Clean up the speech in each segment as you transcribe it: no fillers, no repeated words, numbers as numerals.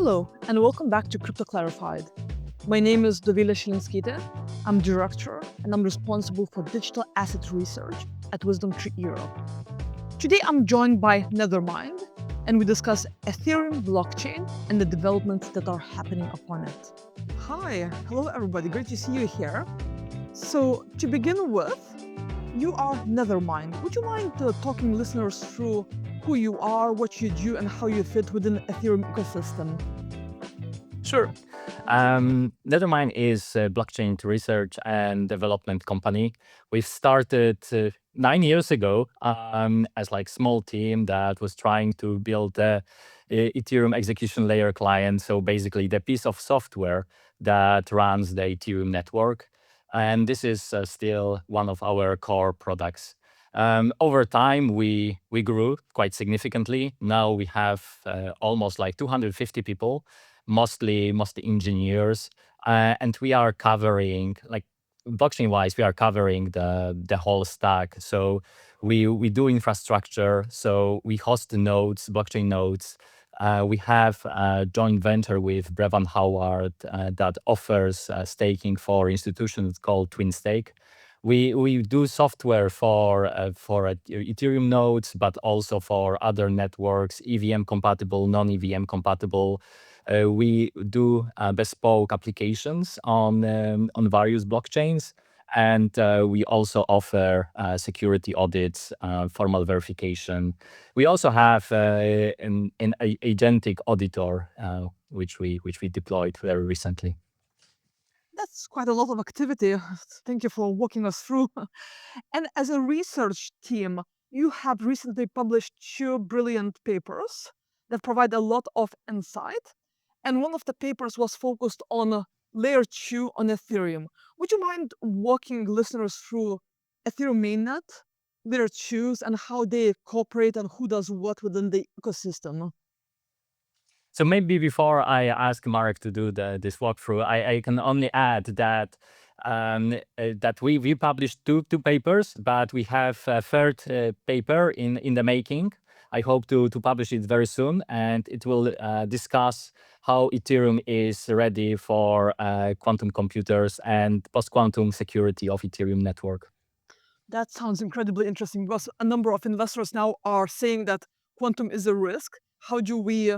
Hello, and welcome back to Crypto Clarified. My name is Dovile Silenskyte. I'm director and I'm responsible for digital asset research at Wisdom Tree Europe. Today I'm joined by Nethermind, and we discuss Ethereum blockchain and the developments that are happening upon it. Hi, hello everybody, great to see you here. So to begin with, you are Nethermind. Would you mind talking listeners through who you are, what you do, and how you fit within the Ethereum ecosystem? Sure. Nethermind is a blockchain research and development company. We started 9 years ago as like small team that was trying to build a Ethereum execution layer client. So basically the piece of software that runs the Ethereum network. And this is still one of our core products. Over time, we grew quite significantly. Now we have almost like 250 people, mostly engineers, and we are covering like blockchain wise, we are covering the whole stack. So we do infrastructure. So we host the nodes, blockchain nodes. We have a joint venture with Brevan Howard that offers staking for institutions called Twin Stake. We do software for Ethereum nodes, but also for other networks, EVM compatible, non-EVM compatible. We do bespoke applications on various blockchains, and we also offer security audits, formal verification. We also have an agentic auditor, which we deployed very recently. That's quite a lot of activity. Thank you for walking us through. And as a research team, you have recently published two brilliant papers that provide a lot of insight. And one of the papers was focused on layer 2 on Ethereum. Would you mind walking listeners through Ethereum mainnet, layer 2s, and how they cooperate and who does what within the ecosystem? So maybe before I ask Marek to do this walkthrough, I can only add that that we published two papers, but we have a third paper in the making. I hope to publish it very soon, and it will discuss how Ethereum is ready for quantum computers and post-quantum security of Ethereum network. That sounds incredibly interesting because a number of investors now are saying that quantum is a risk. How do we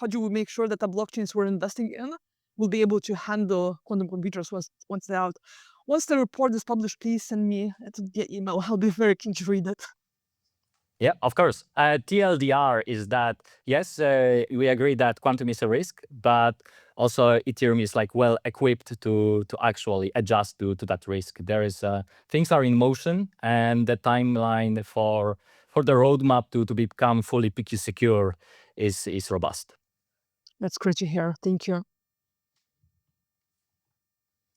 how do we make sure that the blockchains we're investing in will be able to handle quantum computers once they're out? Once the report is published, please send me it via email. I'll be very keen to read it. Yeah, of course. TLDR is that, yes, we agree that quantum is a risk, but also Ethereum is like well equipped to actually adjust to that risk. There is things are in motion, and the timeline for the roadmap to become fully PQ secure is robust. That's great to hear. Thank you.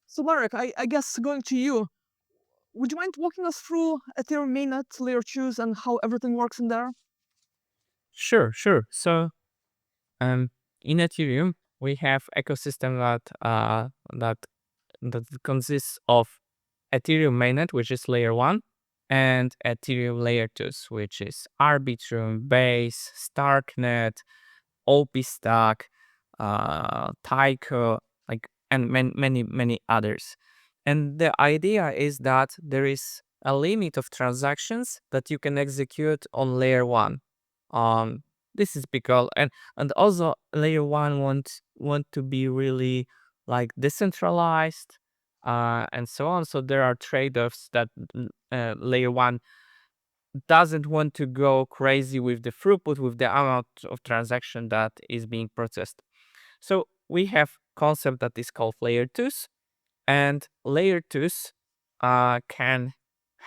So Marek, I guess going to you, would you mind walking us through Ethereum mainnet, layer 2s, and how everything works in there? Sure. So, in Ethereum, we have ecosystem that consists of Ethereum mainnet, which is layer 1, and Ethereum layer 2s, which is Arbitrum, Base, Starknet, OP Stack, Tyco, like, and many others. And the idea is that there is a limit of transactions that you can execute on layer 1. This is because and also layer 1 want to be really like decentralized, and so on. So there are trade-offs that layer 1 doesn't want to go crazy with the throughput, with the amount of transaction that is being processed. So we have concept that is called layer 2s, and layer 2s can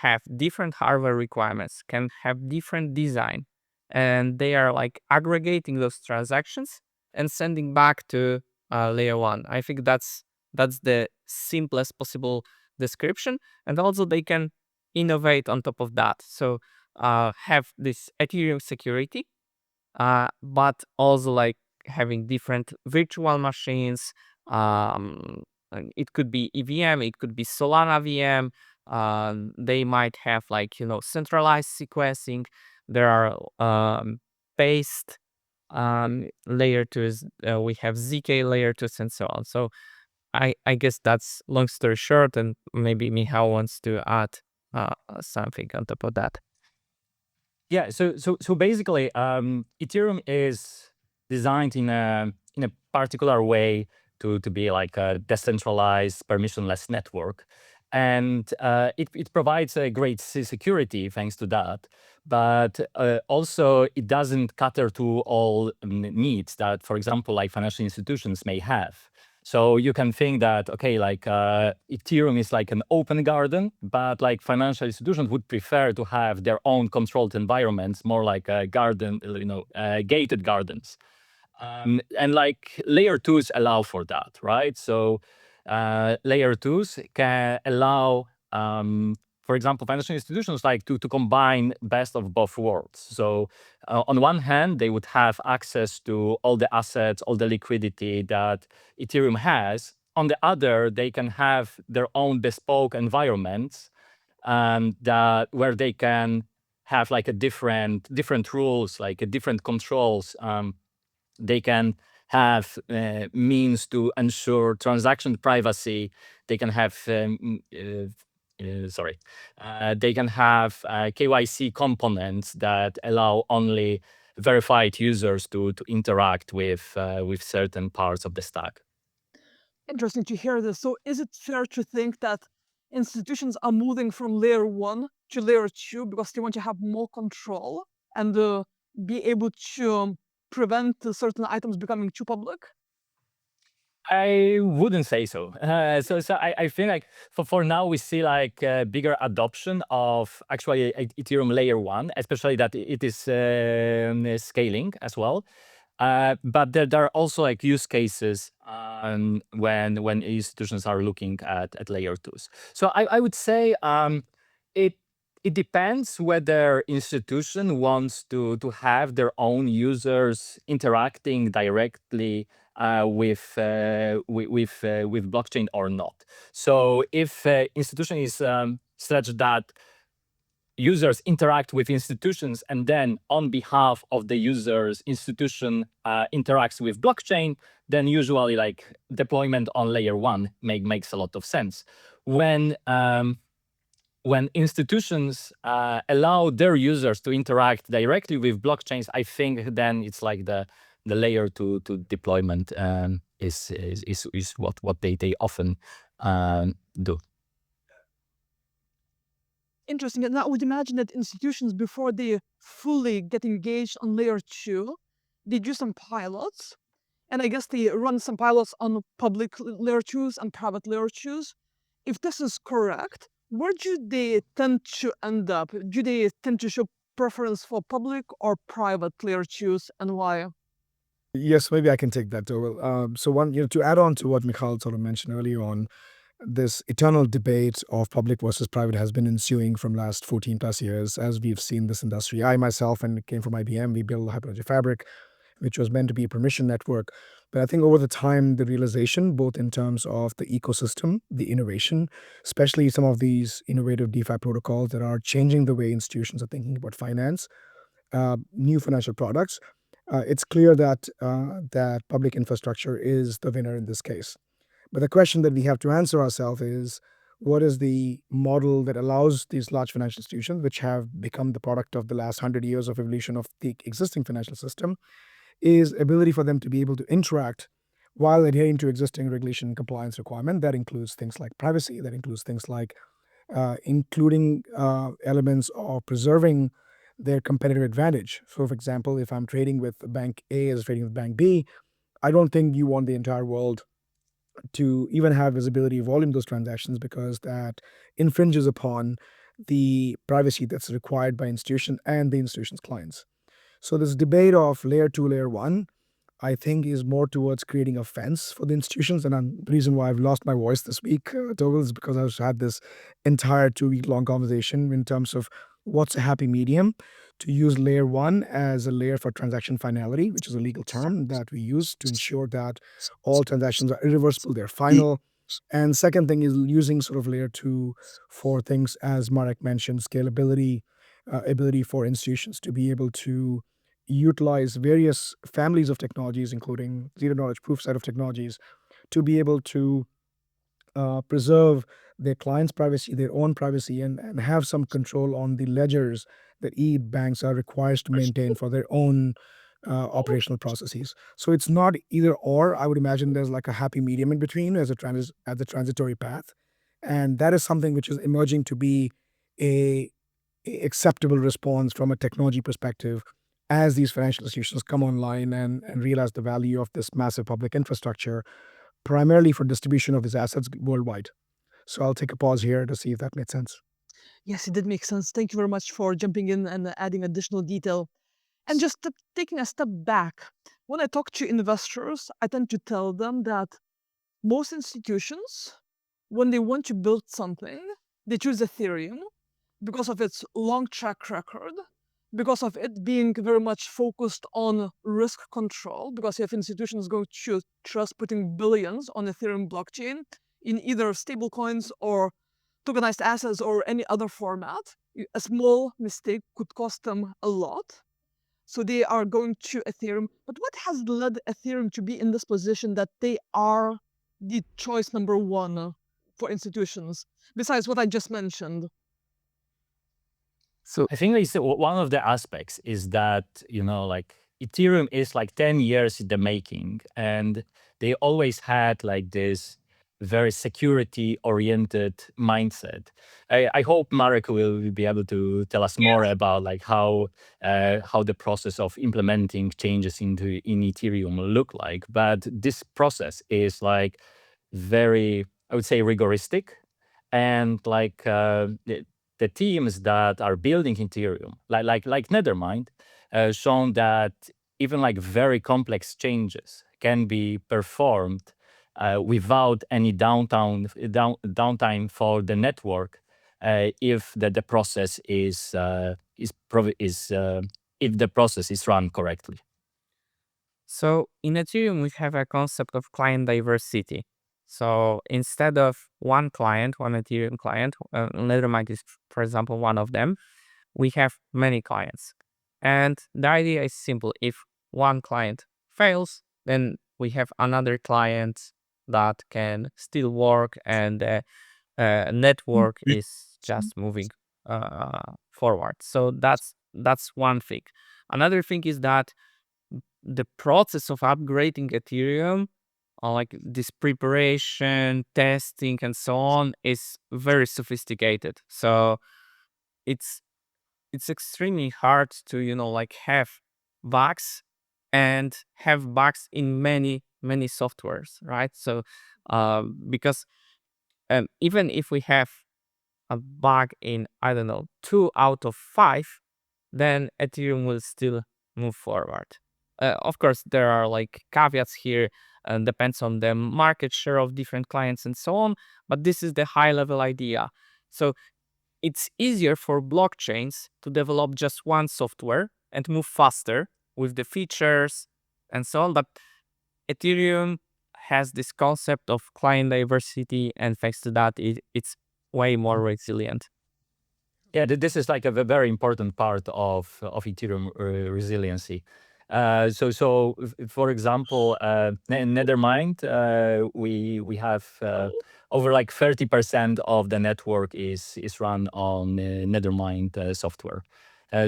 have different hardware requirements, can have different design, and they are like aggregating those transactions and sending back to layer 1. I think that's the simplest possible description, and also they can innovate on top of that. So have this Ethereum security, but also like having different virtual machines. And it could be EVM, it could be Solana VM. They might have like centralized sequencing. There are based Layer 2s, we have ZK layer 2s and so on. So I guess that's long story short, and maybe Michal wants to add something on top of that. Yeah, so basically, Ethereum is designed in a particular way to be like a decentralized, permissionless network, and it provides a great security thanks to that. But also, it doesn't cater to all needs that, for example, like financial institutions may have. So you can think that, okay, like Ethereum is like an open garden, but like financial institutions would prefer to have their own controlled environments, more like a garden, gated gardens. And like layer twos allow for that, right? So layer twos can allow, for example, financial institutions like to combine best of both worlds. So on one hand, they would have access to all the assets, all the liquidity that Ethereum has. On the other, they can have their own bespoke environments that where they can have like a different rules, like a different controls. They can have means to ensure transaction privacy. They can have they can have KYC components that allow only verified users to interact with certain parts of the stack. Interesting to hear this. So is it fair to think that institutions are moving from layer 1 to layer 2 because they want to have more control and be able to prevent certain items becoming too public? I wouldn't say so. So I think like for now we see like bigger adoption of actually Ethereum layer 1, especially that it is scaling as well. But there are also like use cases when institutions are looking at layer 2s. So I would say it it depends whether institution wants to have their own users interacting directly with blockchain or not. So if institution is such that users interact with institutions and then on behalf of the users institution interacts with blockchain, then usually like deployment on layer 1 makes a lot of sense. When institutions allow their users to interact directly with blockchains, I think then it's like the layer 2 deployment is what they often do. Interesting. And I would imagine that institutions, before they fully get engaged on layer 2, they do some pilots. And I guess they run some pilots on public layer 2s and private layer 2s. If this is correct, where do they tend to end up? Do they tend to show preference for public or private layer 2s, and why? Yes, maybe I can take that, Dovile. So one, to add on to what Michal sort of mentioned earlier on, this eternal debate of public versus private has been ensuing from last 14 plus years as we've seen this industry. I myself, when it came from IBM, we built Hyperledger Fabric, which was meant to be a permission network. But I think over the time, the realization, both in terms of the ecosystem, the innovation, especially some of these innovative DeFi protocols that are changing the way institutions are thinking about finance, new financial products, it's clear that that public infrastructure is the winner in this case. But the question that we have to answer ourselves is, what is the model that allows these large financial institutions, which have become the product of the last 100 years of evolution of the existing financial system, is ability for them to be able to interact while adhering to existing regulation and compliance requirement. That includes things like privacy, that includes things like including elements of preserving their competitive advantage. So for example, if I'm trading with bank A as trading with bank B, I don't think you want the entire world to even have visibility of volume those transactions, because that infringes upon the privacy that's required by institution and the institution's clients. So this debate of layer 2, layer 1, I think is more towards creating a fence for the institutions. And the reason why I've lost my voice this week, Dovile, is because I've had this entire 2-week long conversation in terms of what's a happy medium to use layer 1 as a layer for transaction finality, which is a legal term that we use to ensure that all transactions are irreversible, they're final. And second thing is using sort of layer 2 for things, as Marek mentioned, scalability, ability for institutions to be able to utilize various families of technologies, including zero-knowledge proof set of technologies, to be able to preserve their clients' privacy, their own privacy, and have some control on the ledgers that e-banks are required to maintain for their own operational processes. So it's not either or. I would imagine there's like a happy medium in between as the transitory path, and that is something which is emerging to be a acceptable response from a technology perspective as these financial institutions come online and realize the value of this massive public infrastructure, primarily for distribution of these assets worldwide. So I'll take a pause here to see if that made sense. Yes, it did make sense. Thank you very much for jumping in and adding additional detail. And just taking a step back, when I talk to investors, I tend to tell them that most institutions, when they want to build something, they choose Ethereum because of its long track record, because of it being very much focused on risk control, because you have institutions going to trust putting billions on Ethereum blockchain in either stablecoins or tokenized assets or any other format. A small mistake could cost them a lot. So they are going to Ethereum. But what has led Ethereum to be in this position that they are the choice number one for institutions, besides what I just mentioned? So I think it's one of the aspects is that, like Ethereum is like 10 years in the making, and they always had like this very security oriented mindset. I hope Marek will be able to tell us more about like how the process of implementing changes in Ethereum look like. But this process is like very, I would say, rigoristic, and like the teams that are building Ethereum, like Nethermind, shown that even like very complex changes can be performed without any downtime for the network, if the process is if the process is run correctly. So in Ethereum, we have a concept of client diversity. So instead of one Ethereum client, Nethermind is, for example, one of them, we have many clients. And the idea is simple. If one client fails, then we have another client that can still work, and the network is just moving forward. So that's one thing. Another thing is that the process of upgrading Ethereum, like this preparation, testing, and so on, is very sophisticated. So it's extremely hard to like have bugs and have bugs in many softwares, right? So because even if we have a bug in, I don't know, 2 out of 5, then Ethereum will still move forward. Of course, there are like caveats here, and depends on the market share of different clients and so on, but this is the high level idea. So it's easier for blockchains to develop just one software and move faster with the features and so on, but Ethereum has this concept of client diversity, and thanks to that, it's way more resilient. Yeah, this is like a very important part of Ethereum resiliency. For example, Nethermind, we have over like 30% of the network is run on Nethermind software.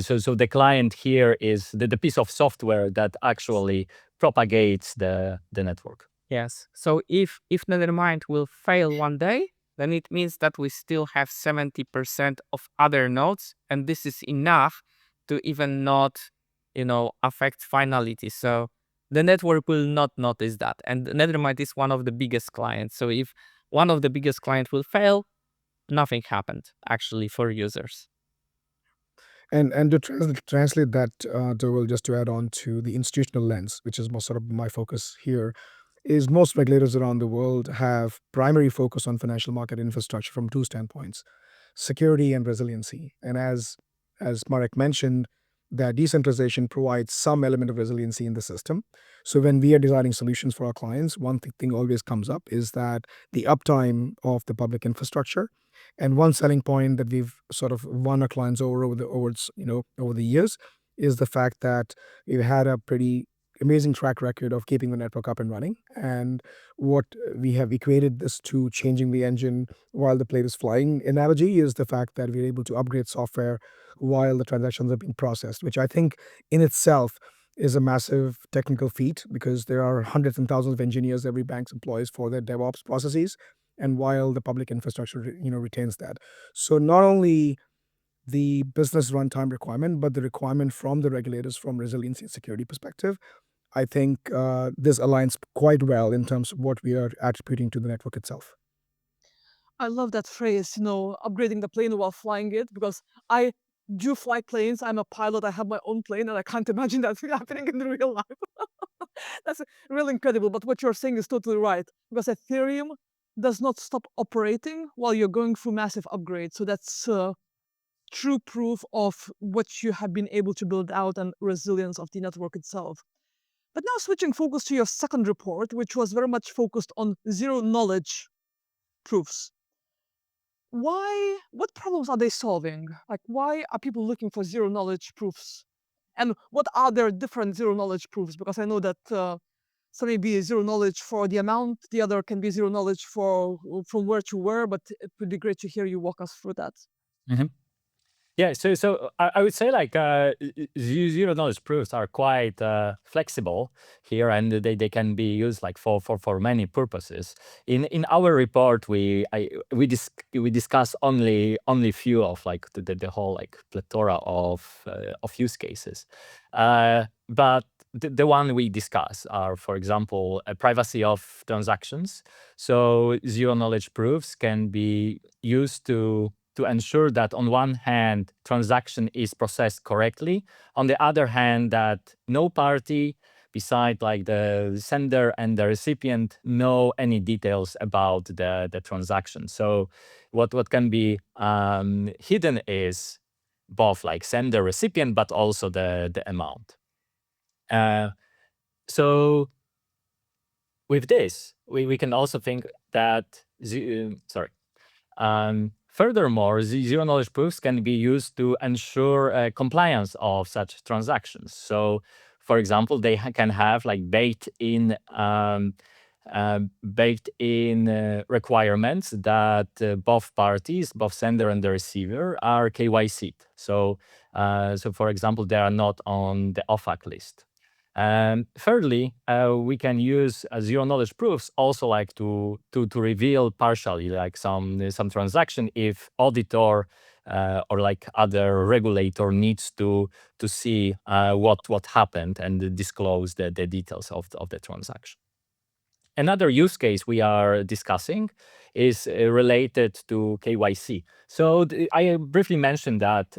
So the client here is the piece of software that actually propagates the network. Yes. So if Nethermind will fail one day, then it means that we still have 70% of other nodes, and this is enough to even not, affect finality. So the network will not notice that. And Nethermind is one of the biggest clients. So if one of the biggest clients will fail, nothing happened actually for users. And to translate that, Dovile, just to add on to the institutional lens, which is more sort of my focus here, is most regulators around the world have primary focus on financial market infrastructure from two standpoints: security and resiliency. And as Marek mentioned, that decentralization provides some element of resiliency in the system. So when we are designing solutions for our clients, one thing always comes up is that the uptime of the public infrastructure. And one selling point that we've sort of won our clients over the years is the fact that we've had a pretty amazing track record of keeping the network up and running. And what we have equated this to changing the engine while the plane is flying analogy is the fact that we're able to upgrade software while the transactions are being processed, which I think in itself is a massive technical feat, because there are hundreds and thousands of engineers every bank employs for their DevOps processes, and while the public infrastructure retains that. So not only the business runtime requirement, but the requirement from the regulators from resiliency and security perspective, I think this aligns quite well in terms of what we are attributing to the network itself. I love that phrase, upgrading the plane while flying it, because I do fly planes. I'm a pilot. I have my own plane, and I can't imagine that happening in real life. That's really incredible. But what you're saying is totally right, because Ethereum does not stop operating while you're going through massive upgrades. So that's true proof of what you have been able to build out and resilience of the network itself. But now switching focus to your second report, which was very much focused on zero knowledge proofs. What problems are they solving? Like, why are people looking for zero knowledge proofs? And what are their different zero knowledge proofs? Because I know that some may be zero knowledge for the amount, the other can be zero knowledge for from where to where, but it would be great to hear you walk us through that. Yeah, so I would say like zero knowledge proofs are quite flexible here, and they can be used like for many purposes. In our report, we discuss only few of like the whole like plethora of use cases, but the one we discuss are, for example, privacy of transactions. So zero knowledge proofs can be used to ensure that on one hand transaction is processed correctly, on the other hand that no party beside like the sender and the recipient know any details about the transaction. So what can be hidden is both like sender recipient, but also the amount. So with this we can also think that furthermore, zero knowledge proofs can be used to ensure compliance of such transactions. So, for example, they can have like baked-in requirements that both parties, both sender and the receiver, are KYC'd. So, for example, they are not on the OFAC list. Thirdly, we can use zero knowledge proofs also like to reveal partially like some transaction if auditor or like other regulator needs to see what happened and disclose the details of the transaction. Another use case we are discussing is related to KYC. So I briefly mentioned that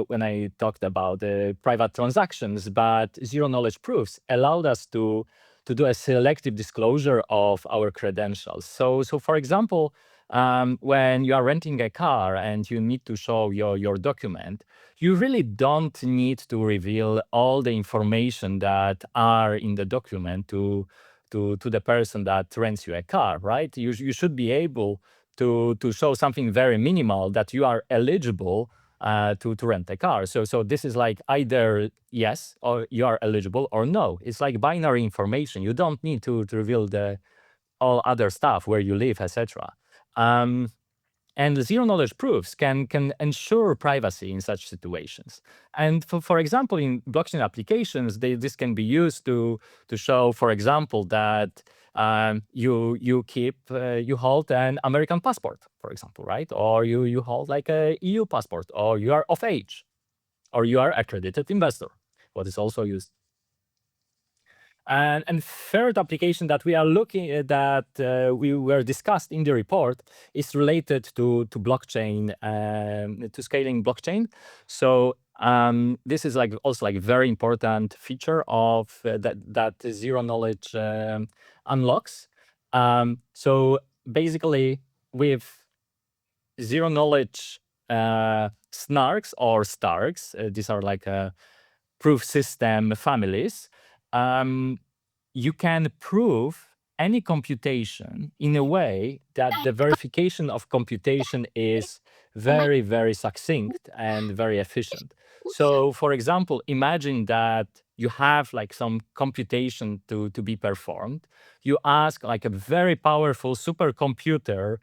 when I talked about private transactions, but zero knowledge proofs allowed us to do a selective disclosure of our credentials. So for example, when you are renting a car and you need to show your document, you really don't need to reveal all the information that are in the document to the person that rents you a car, right? You should be able to show something very minimal that you are eligible to rent a car. So this is like either yes, or you are eligible, or no. It's like binary information. You don't need to reveal all other stuff, where you live, etc. And the zero knowledge proofs can ensure privacy in such situations. And for example, in blockchain applications, this can be used to show, for example, that you hold an American passport, for example, right? Or you hold like a EU passport, or you are of age, or you are accredited investor, what is also used. And third application that we are looking at that we were discussed in the report is related to blockchain, to scaling blockchain. So this is like also like very important feature of that zero knowledge unlocks. So basically, with zero knowledge snarks or starks, these are like proof system families. You can prove any computation in a way that the verification of computation is very, very succinct and very efficient. So, for example, imagine that you have like some computation to be performed. You ask like a very powerful supercomputer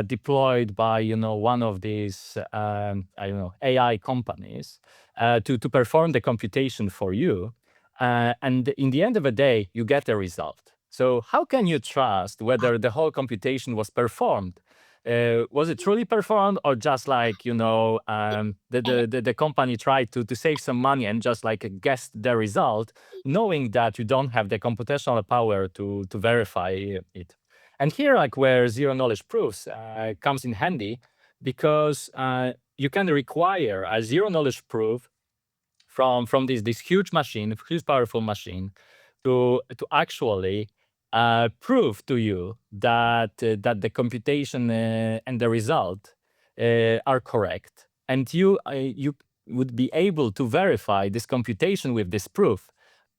deployed by one of these I don't know AI companies to perform the computation for you. And in the end of the day, you get a result. So how can you trust whether the whole computation was performed? Was it truly performed, or just like the company tried to save some money and just like guessed the result, knowing that you don't have the computational power to verify it? And here, like where zero knowledge proofs comes in handy, because you can require a zero knowledge proof from this huge machine, huge powerful machine, to actually prove to you that that the computation and the result are correct, and you would be able to verify this computation with this proof,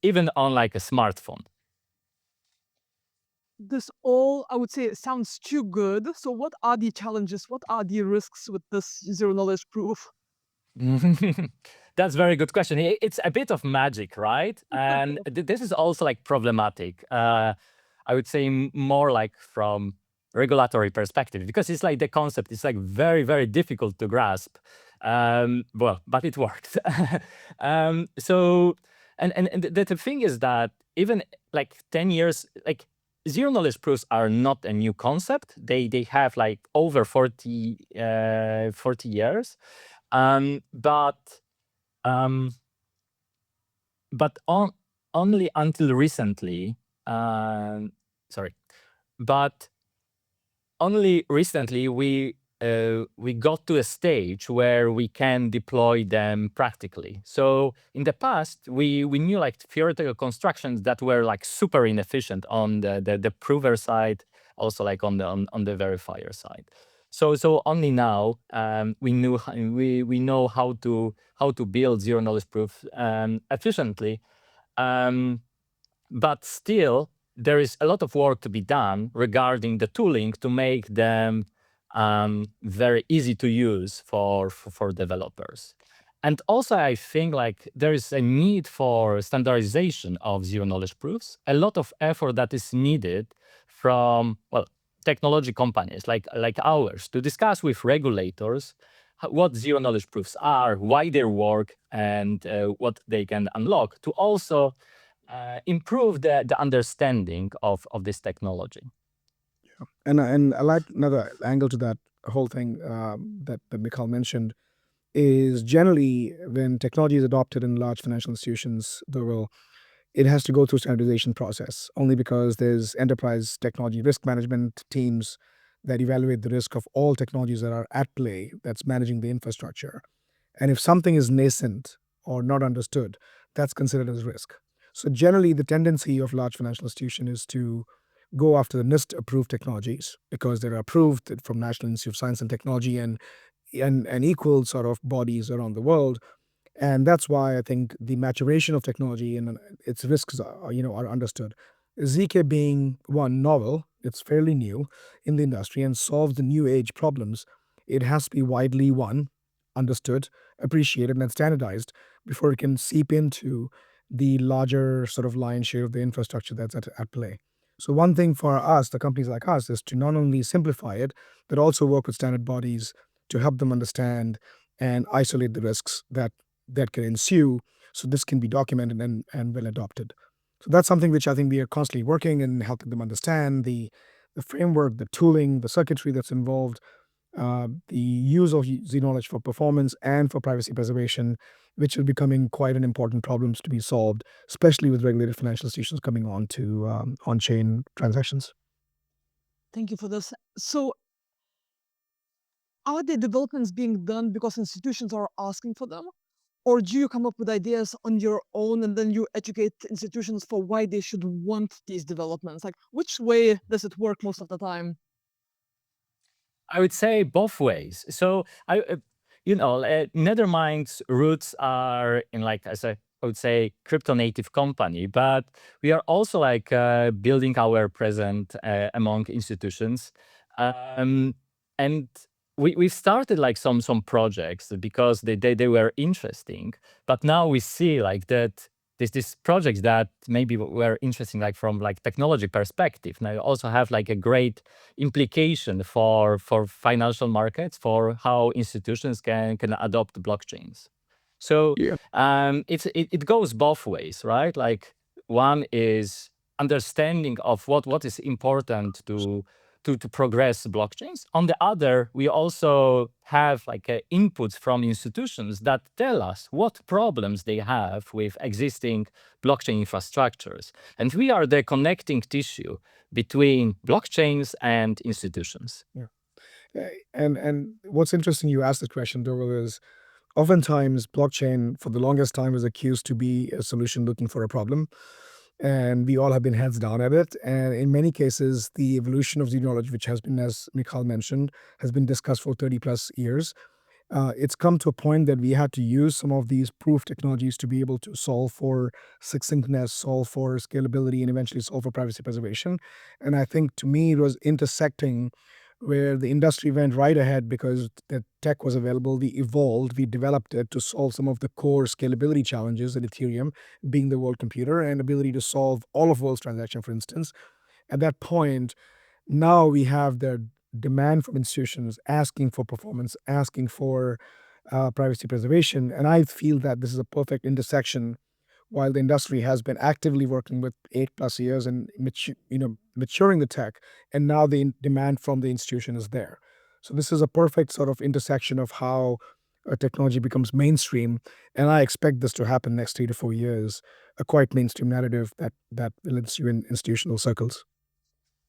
even on like a smartphone. This all, I would say, sounds too good. So what are the challenges? What are the risks with this zero knowledge proof? That's a very good question. It's a bit of magic, right? And this is also like problematic. I would say more like from regulatory perspective, because it's like the concept is like very, very difficult to grasp. Well, but it works. So, and the thing is that even like 10 years, like zero knowledge proofs are not a new concept. They have like over 40 years. But only until recently, sorry, but only recently we got to a stage where we can deploy them practically. So in the past, we knew like theoretical constructions that were like super inefficient on the prover side, also like on the verifier side. So only now we know how to build zero knowledge proof efficiently. But still, there is a lot of work to be done regarding the tooling to make them very easy to use for developers. And also, I think like there is a need for standardization of zero knowledge proofs. A lot of effort that is needed from technology companies like ours to discuss with regulators what zero knowledge proofs are, why they work, and what they can unlock to also improve the understanding of this technology. And I like another angle to that whole thing that Michal mentioned is generally when technology is adopted in large financial institutions, it has to go through standardization process, only because there's enterprise technology risk management teams that evaluate the risk of all technologies that are at play that's managing the infrastructure. And if something is nascent or not understood, that's considered as risk. So generally, the tendency of large financial institution is to go after the NIST approved technologies because they're approved from National Institute of Science and Technology and equal sort of bodies around the world. And that's why I think the maturation of technology and its risks are understood. ZK being one novel, it's fairly new in the industry and solves the new age problems. It has to be widely understood, appreciated, and standardized before it can seep into the larger sort of lion's share of the infrastructure that's at play. So one thing for us, the companies like us, is to not only simplify it, but also work with standard bodies to help them understand and isolate the risks that can ensue, so this can be documented and well adopted. So that's something which I think we are constantly working and helping them understand the framework, the tooling, the circuitry that's involved, the use of Z-knowledge for performance and for privacy preservation, which is becoming quite an important problem to be solved, especially with regulated financial institutions coming on to on-chain transactions. Thank you for this. So are the developments being done because institutions are asking for them? Or do you come up with ideas on your own and then you educate institutions for why they should want these developments? Like, which way does it work most of the time? I would say both ways. So Nethermind's roots are in like as a I would say, crypto native company, but we are also like building our presence among institutions. And we started like some projects because they were interesting, but now we see like that this projects that maybe were interesting like from like technology perspective now also have like a great implication for financial markets, for how institutions can adopt blockchains. So Yeah. it goes both ways, right? Like one is understanding of what is important to progress blockchains. On the other, we also have like inputs from institutions that tell us what problems they have with existing blockchain infrastructures. And we are the connecting tissue between blockchains and institutions. And what's interesting, you asked the question, Dovile, is oftentimes blockchain for the longest time was accused to be a solution looking for a problem. And we all have been heads down at it. And in many cases, the evolution of zero knowledge, which has been, as Michal mentioned, has been discussed for 30 plus years. It's come to a point that we had to use some of these proof technologies to be able to solve for succinctness, solve for scalability, and eventually solve for privacy preservation. And I think to me, it was intersecting where the industry went right ahead because the tech was available. We evolved, we developed it to solve some of the core scalability challenges in Ethereum, being the world computer and ability to solve all of world's transactions, for instance. At that point, now we have the demand from institutions asking for performance, asking for privacy preservation. And I feel that this is a perfect intersection. While the industry has been actively working with 8+ years and maturing the tech, and now the demand from the institution is there. So this is a perfect sort of intersection of how technology becomes mainstream, and I expect this to happen next 3 to 4 years. A quite mainstream narrative that will ensue in institutional circles.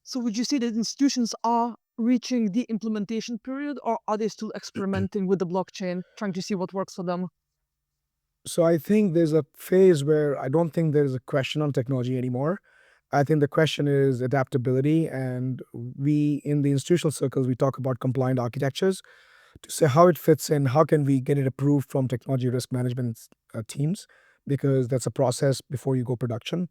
So would you say that institutions are reaching the implementation period, or are they still experimenting with the blockchain, trying to see what works for them? So I think there's a phase where I don't think there's a question on technology anymore. I think the question is adaptability, and we in the institutional circles we talk about compliant architectures to say how it fits in, how can we get it approved from technology risk management teams, because that's a process before you go production.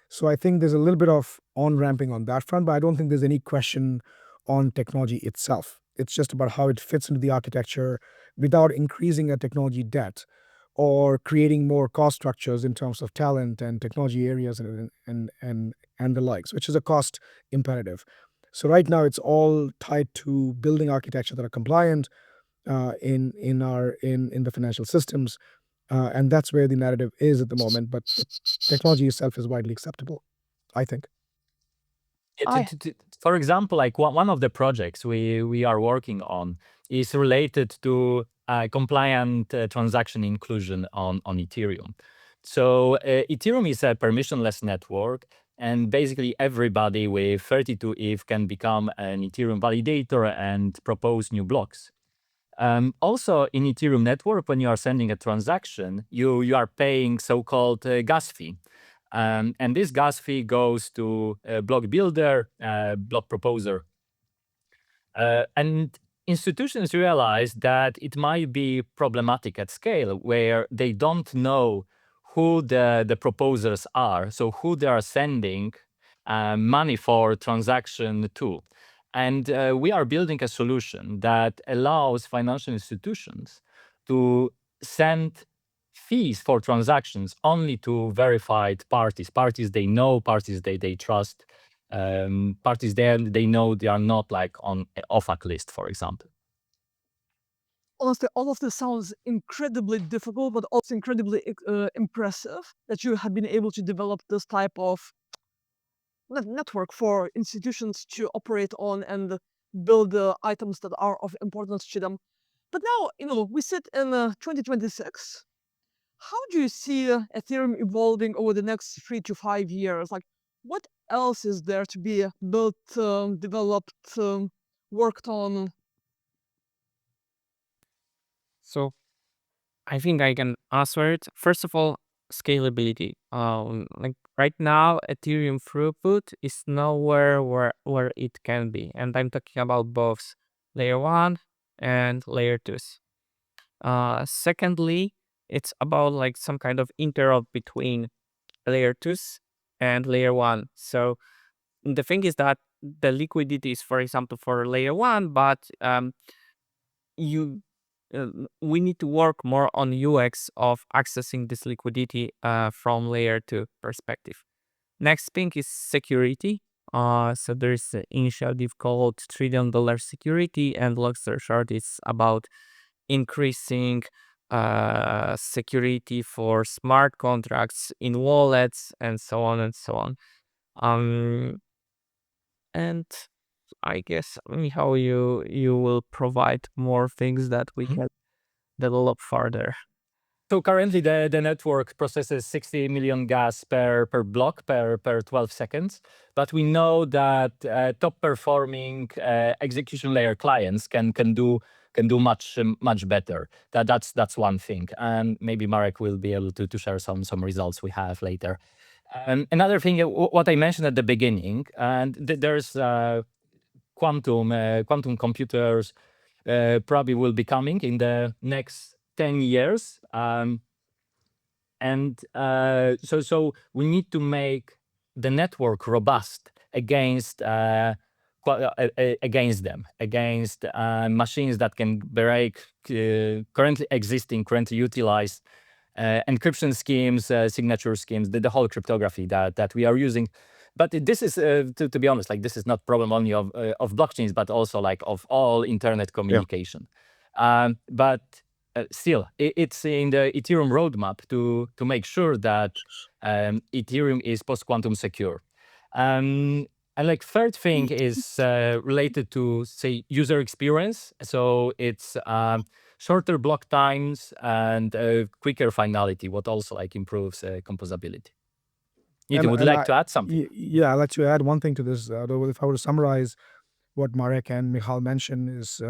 So I think there's a little bit of on-ramping on that front, but I don't think there's any question on technology itself. It's just about how it fits into the architecture without increasing a technology debt or creating more cost structures in terms of talent and technology areas and the likes, which is a cost imperative. So right now it's all tied to building architecture that are compliant in the financial systems, and that's where the narrative is at the moment. But the technology itself is widely acceptable, I think. For example, like one of the projects we are working on is related to compliant transaction inclusion on Ethereum. So Ethereum is a permissionless network, and basically everybody with 32 ETH can become an Ethereum validator and propose new blocks. Also in Ethereum network, when you are sending a transaction, you are paying so-called gas fee. And this gas fee goes to a block builder, block proposer. And institutions realize that it might be problematic at scale where they don't know who the proposers are, so who they are sending money for transaction to. And we are building a solution that allows financial institutions to send fees for transactions only to verified parties they know, parties they trust, parties they know they are not like on an OFAC list, for example. Honestly, all of this sounds incredibly difficult, but also incredibly impressive that you have been able to develop this type of network for institutions to operate on and build the items that are of importance to them. But now, we sit in 2026. How do you see Ethereum evolving over the next 3 to 5 years? Like, what else is there to be built, developed, worked on? So I think I can answer it. First of all, scalability. Like right now, Ethereum throughput is nowhere where it can be, and I'm talking about both layer one and layer twos. Secondly, It's about like some kind of interop between layer 2s and layer 1. So the thing is that the liquidity is, for example, for layer 1, but you we need to work more on UX of accessing this liquidity from layer 2 perspective. Next thing is security. So there's an initiative called $1 trillion security, and long story short, it's about increasing security for smart contracts in wallets and so on and so on. And I guess, Michal, you will provide more things that we can develop further. So currently the network processes 60 million gas per block per 12 seconds. But we know that top performing execution layer clients can do much better. That's one thing. And maybe Marek will be able to share some results we have later. Another thing, what I mentioned at the beginning, and there's quantum computers probably will be coming in the next 10 years. So we need to make the network robust against against machines that can break currently existing, currently utilized encryption schemes, signature schemes, the whole cryptography that we are using. But this is, to be honest, like this is not problem only of blockchains, but also like of all internet communication. But still, it's in the Ethereum roadmap to make sure that Ethereum is post-quantum secure. And like third thing is related to, say, user experience. So it's shorter block times and quicker finality, what also like improves composability. Nitin, would you like to add something? Yeah, I'd like to add one thing to this. Though, if I were to summarize what Marek and Michal mentioned is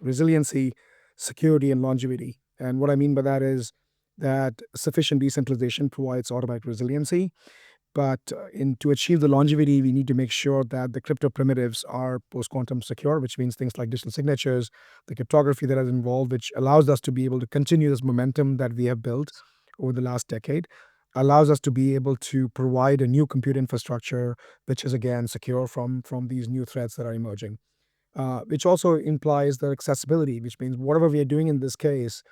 resiliency, security, and longevity. And what I mean by that is that sufficient decentralization provides automatic resiliency. But to achieve the longevity, we need to make sure that the crypto primitives are post-quantum secure, which means things like digital signatures, the cryptography that is involved, which allows us to be able to continue this momentum that we have built over the last decade, allows us to be able to provide a new compute infrastructure, which is again secure from these new threats that are emerging. Which also implies the accessibility, which means whatever we are doing in this case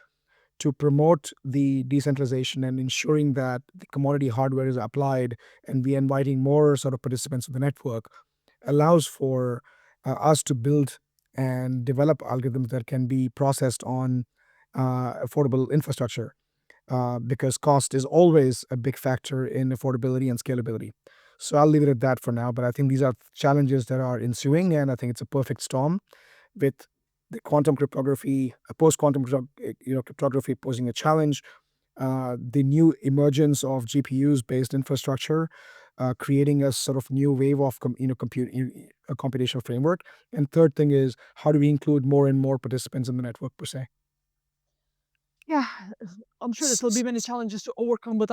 to promote the decentralization and ensuring that the commodity hardware is applied and we are inviting more sort of participants of the network allows for us to build and develop algorithms that can be processed on affordable infrastructure because cost is always a big factor in affordability and scalability. So I'll leave it at that for now, but I think these are challenges that are ensuing, and I think it's a perfect storm with the quantum cryptography, post-quantum cryptography posing a challenge, the new emergence of GPUs-based infrastructure, creating a sort of new wave of a computational framework. And third thing is, how do we include more and more participants in the network per se? Yeah, I'm sure there will be many challenges to overcome, but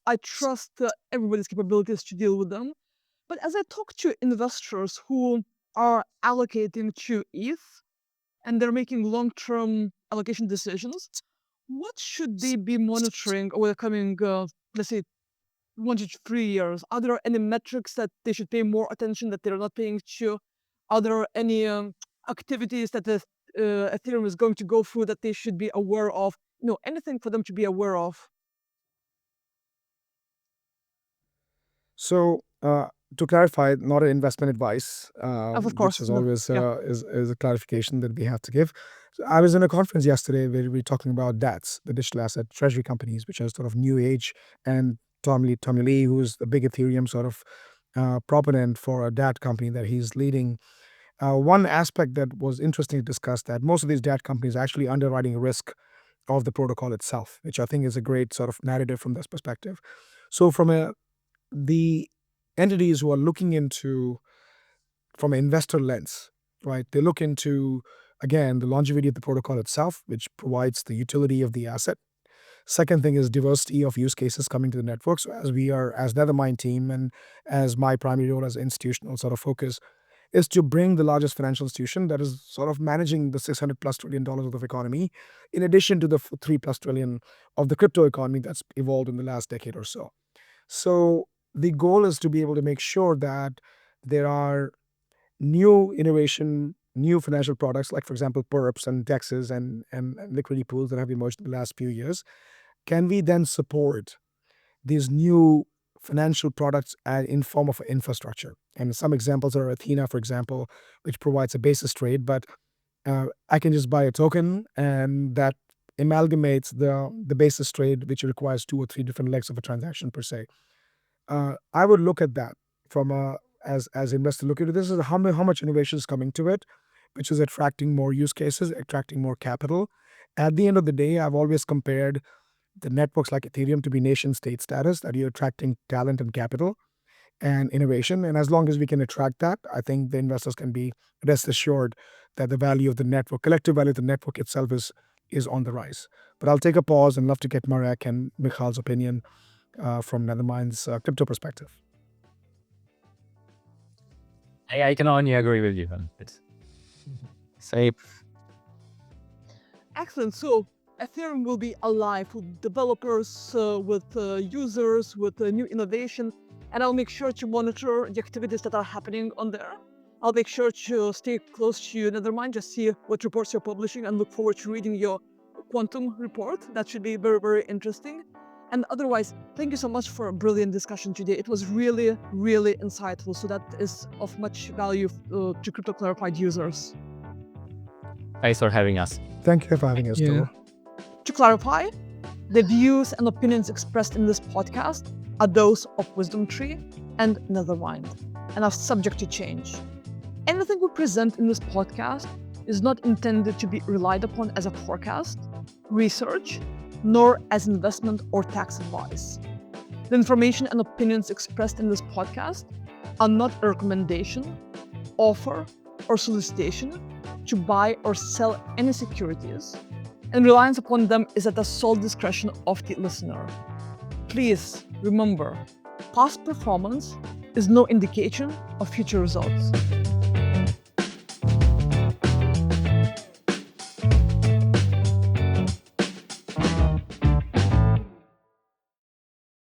I trust everybody's capabilities to deal with them. But as I talk to investors who are allocating to ETH and they're making long-term allocation decisions, what should they be monitoring over the coming, let's say, 1 to 3 years? Are there any metrics that they should pay more attention that they're not paying to? Are there any activities that the Ethereum is going to go through that they should be aware of? Anything for them to be aware of? So to clarify, not an investment advice, Of course, which is no. always Yeah. is a clarification that we have to give. So I was in a conference yesterday where we were talking about DATs, the digital asset treasury companies, which are sort of new age, and Tommy Lee, who's the big Ethereum sort of proponent for a DAT company that he's leading. One aspect that was interesting to discuss that most of these DAT companies are actually underwriting risk of the protocol itself, which I think is a great sort of narrative from this perspective. So from the entities who are looking into from an investor lens, right? They look into, again, the longevity of the protocol itself, which provides the utility of the asset. Second thing is diversity of use cases coming to the network. So as Nethermind team and as my primary role as institutional sort of focus, is to bring the largest financial institution that is sort of managing the $600+ trillion of the economy, in addition to the $3+ trillion of the crypto economy that's evolved in the last decade or so. So the goal is to be able to make sure that there are new innovation, new financial products, like, for example, perps and DEXs and liquidity pools that have emerged in the last few years. Can we then support these new financial products in form of infrastructure? And some examples are Athena, for example, which provides a basis trade, but I can just buy a token and that amalgamates the basis trade, which requires 2 or 3 different legs of a transaction per se. I would look at that from as investor look at it. This is how much innovation is coming to it, which is attracting more use cases, attracting more capital. At the end of the day, I've always compared the networks like Ethereum to be nation state status, that you're attracting talent and capital and innovation. And as long as we can attract that, I think the investors can be rest assured that the value of the network, collective value of the network itself is on the rise. But I'll take a pause and love to get Marek and Michal's opinion from Nethermind's crypto perspective. I can only agree with you on it. Say, Excellent. So Ethereum will be alive with developers, with users, with new innovation, and I'll make sure to monitor the activities that are happening on there. I'll make sure to stay close to Nethermind, just see what reports you're publishing, and look forward to reading your quantum report. That should be very, very interesting. And otherwise, thank you so much for a brilliant discussion today. It was really, really insightful. So that is of much value to Crypto Clarified users. Thanks for having us. Thank you for having us, Dovile. To clarify, the views and opinions expressed in this podcast are those of Wisdom Tree and Nethermind and are subject to change. Anything we present in this podcast is not intended to be relied upon as a forecast, research, nor as investment or tax advice. The information and opinions expressed in this podcast are not a recommendation, offer, or solicitation to buy or sell any securities, and reliance upon them is at the sole discretion of the listener. Please remember, past performance is no indication of future results.